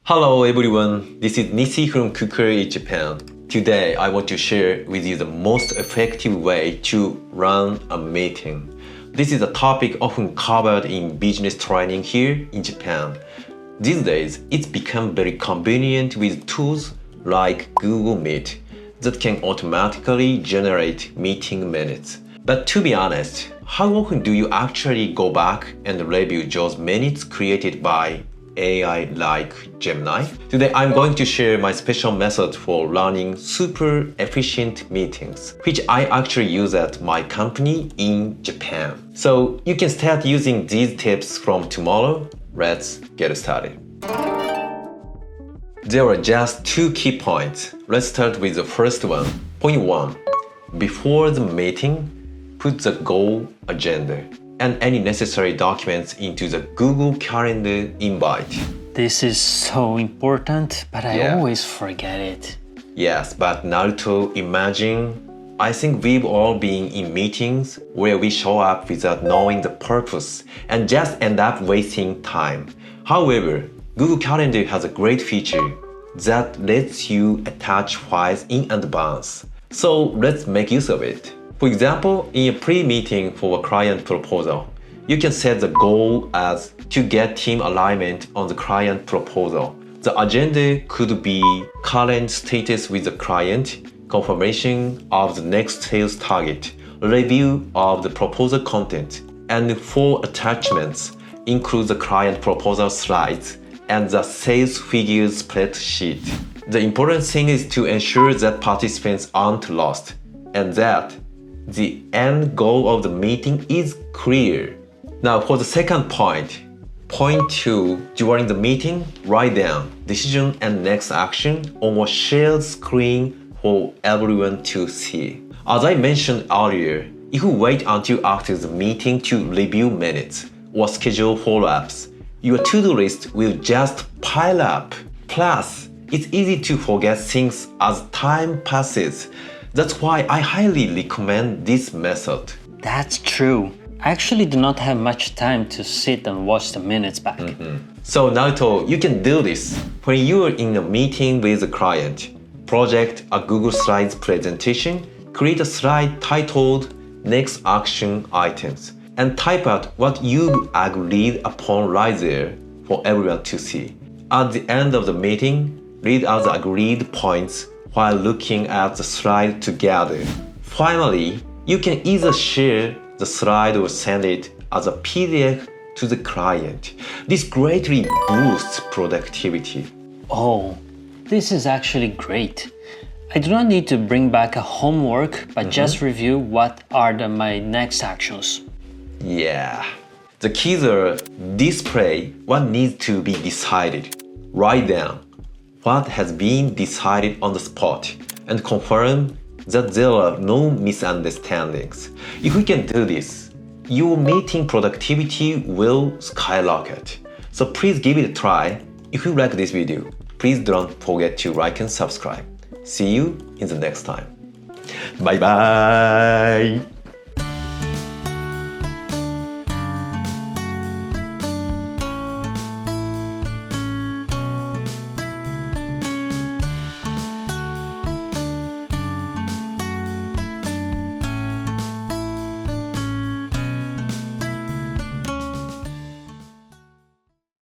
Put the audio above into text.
Hello everyone, this is Nissy from Google Japan. Today I want to share with you the most effective way to run a meeting. This is a topic often covered in business training here in Japan. These days, it's become very convenient with tools like Google Meet that can automatically generate meeting minutes. But to be honest, how often do you actually go back and review those minutes created by AI like Gemini? Today I'm going to share my special method for running super efficient meetings, which I actually use at my company in Japan. So you can start using these tips from tomorrow. Let's get started. There are just two key points. Let's start with the first one. Point 1. Before the meeting, put the goal agenda and any necessary documents into the Google Calendar invite. This is so important, but I always forget it. Yes, but Naruto, I think we've all been in meetings where we show up without knowing the purpose and just end up wasting time. However, Google Calendar has a great feature that lets you attach files in advance. So let's make use of it. For example, in a pre-meeting for a client proposal, you can set the goal as to get team alignment on the client proposal. The agenda could be current status with the client, confirmation of the next sales target, review of the proposal content, and 4 attachments include the client proposal slides and the sales figures spreadsheet. The important thing is to ensure that participants aren't lost and that the end goal of the meeting is clear. Now for the second point, point 2, during the meeting, write down decision and next action on a shared screen for everyone to see. As I mentioned earlier, if you wait until after the meeting to review minutes or schedule follow-ups, your to-do list will just pile up. Plus, it's easy to forget things as time passes. That's why I highly recommend this method. That's true. I actually do not have much time to sit and watch the minutes back. So Naruto, you can do this. When you are in a meeting with a client, project a Google Slides presentation, create a slide titled Next Action Items, and type out what you agreed upon right there for everyone to see. At the end of the meeting, read out the agreed points while looking at the slide together. Finally, you can either share the slide or send it as a PDF to the client. This greatly boosts productivity. Oh, this is actually great. I do not need to bring back a homework, but just review what are my next actions. Yeah. The keys are display what needs to be decided. Write down what has been decided on the spot and confirm that there are no misunderstandings. If we can do this, your meeting productivity will skyrocket. So please give it a try. If you like this video, please don't forget to like and subscribe. See you in the next time. Bye bye!